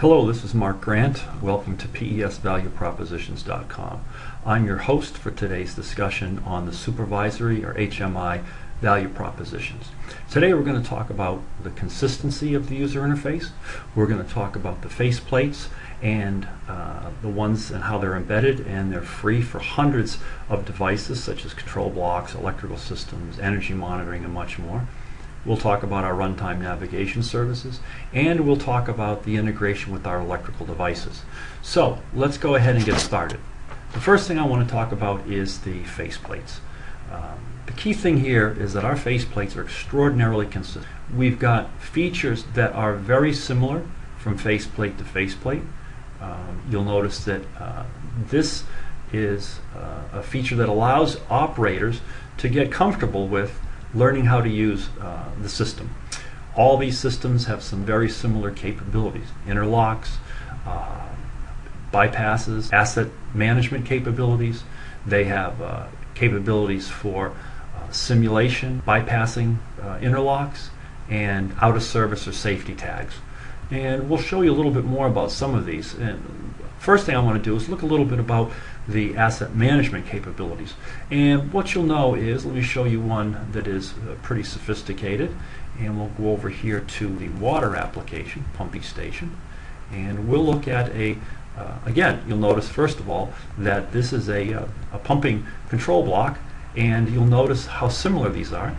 Hello, this is Mark Grant. Welcome to PES Value Propositions.com. I'm your host for today's discussion on the supervisory or HMI value propositions. Today we're going to talk about the consistency of the user interface. We're going to talk about the faceplates and the ones and how they're embedded, and they're free for hundreds of devices such as control blocks, electrical systems, energy monitoring, and much more. We'll talk about our runtime navigation services, and we'll talk about the integration with our electrical devices. So let's go ahead and get started. The first thing I want to talk about is the faceplates. The key thing here is that our faceplates are extraordinarily consistent. We've got features that are very similar from faceplate to faceplate. You'll notice that this is a feature that allows operators to get comfortable with learning how to use the system. All these systems have some very similar capabilities: interlocks, bypasses, asset management capabilities. They have capabilities for simulation, bypassing interlocks, and out of service or safety tags. And we'll show you a little bit more about some of these. And first thing I want to do is look a little bit about the asset management capabilities. And what you'll know is, let me show you one that is pretty sophisticated. And we'll go over here to the water application, pumping station. And we'll look at again, you'll notice first of all that this is a pumping control block, and you'll notice how similar these are.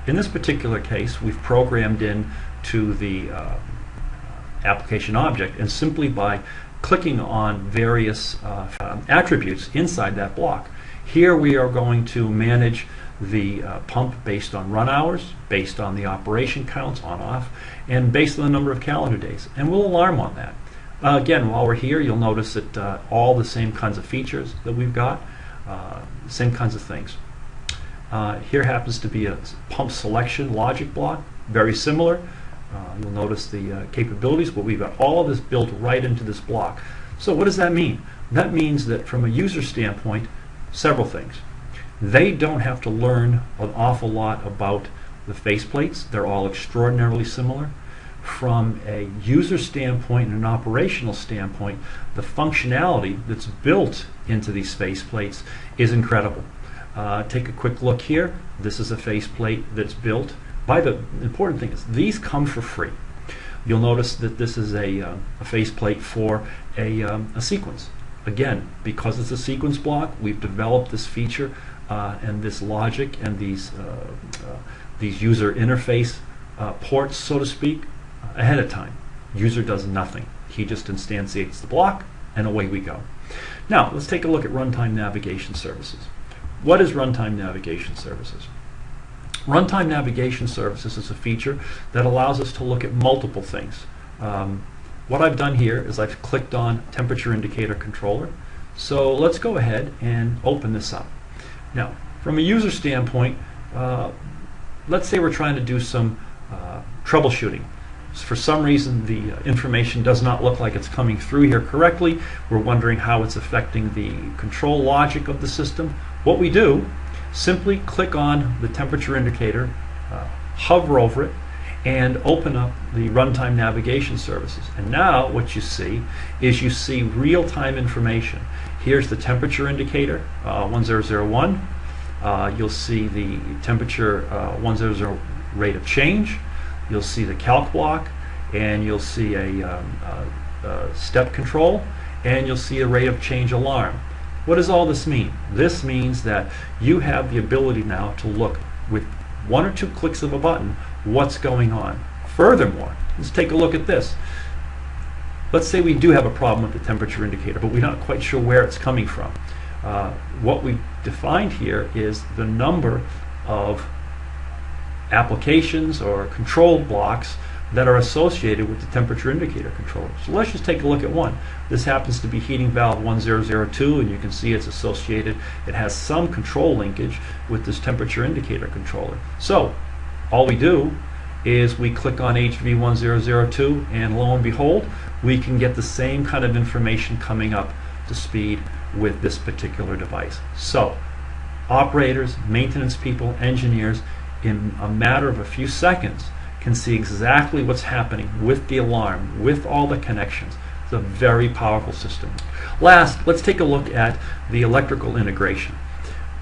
In this particular case, we've programmed in to the application object, and simply by clicking on various attributes inside that block. Here we are going to manage the pump based on run hours, based on the operation counts, on off, and based on the number of calendar days. And we'll alarm on that. Again, while we're here, you'll notice that all the same kinds of features that we've got, same kinds of things. Here happens to be a pump selection logic block, very similar. You'll notice the capabilities, but we've got all of this built right into this block. So what does that mean? That means that from a user standpoint, several things. They don't have to learn an awful lot about the faceplates. They're all extraordinarily similar. From a user standpoint and an operational standpoint, the functionality that's built into these faceplates is incredible. Take a quick look here. This is a faceplate that's built. The important thing is these come for free. You'll notice that this is a faceplate for a sequence. Again, because it's a sequence block, we've developed this feature and this logic and these user interface ports, so to speak, ahead of time. User does nothing. He just instantiates the block, and away we go. Now, let's take a look at runtime navigation services. What is runtime navigation services? Runtime navigation services is a feature that allows us to look at multiple things. What I've done here is I've clicked on temperature indicator controller. So let's go ahead and open this up. Now, from a user standpoint, let's say we're trying to do some troubleshooting. For some reason, the information does not look like it's coming through here correctly. We're wondering how it's affecting the control logic of the system. What we do, simply click on the temperature indicator, hover over it, and open up the runtime navigation services. And now what you see is you see real-time information. Here's the temperature indicator, 1001. You'll see the temperature 100 rate of change. You'll see the calc block, and you'll see a step control, and you'll see a rate of change alarm. What does all this mean? This means that you have the ability now to look with one or two clicks of a button what's going on. Furthermore, let's take a look at this. Let's say we do have a problem with the temperature indicator, but we're not quite sure where it's coming from. What we defined here is the number of applications or control blocks that are associated with the temperature indicator controller. So let's just take a look at one. This happens to be heating valve 1002, and you can see it's associated. It has some control linkage with this temperature indicator controller. So all we do is we click on HV1002, and lo and behold, we can get the same kind of information coming up to speed with this particular device. So operators, maintenance people, engineers, in a matter of a few seconds can see exactly what's happening with the alarm, with all the connections, It's a very powerful system. Last, let's take a look at the electrical integration.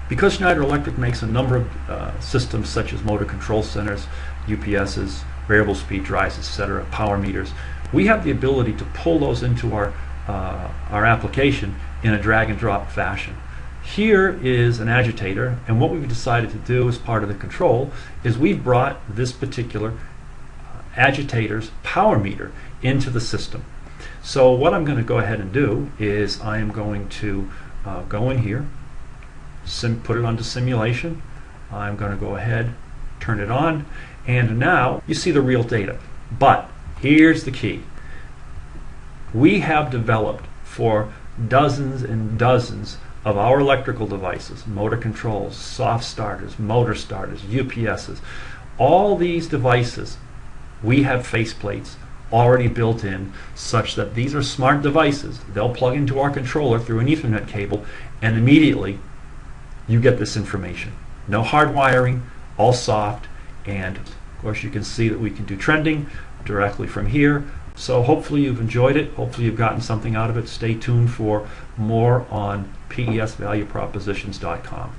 Because Schneider Electric makes a number of systems such as motor control centers, UPSs, variable speed drives, etc., power meters, we have the ability to pull those into our application in a drag and drop fashion. Here is an agitator, and what we've decided to do as part of the control is we've brought this particular agitator's power meter into the system. So what I'm going to go ahead and do is I am going to go in here, put it onto simulation. I'm going to go ahead, turn it on, and now you see the real data. But here's the key. We have developed for dozens and dozens of our electrical devices, motor controls, soft starters, motor starters, UPSs, all these devices, we have faceplates already built in such that these are smart devices. They'll plug into our controller through an Ethernet cable, and immediately you get this information. No hard wiring, all soft, and of course you can see that we can do trending directly from here. So hopefully you've enjoyed it. Hopefully you've gotten something out of it. Stay tuned for more on PESValuePropositions.com.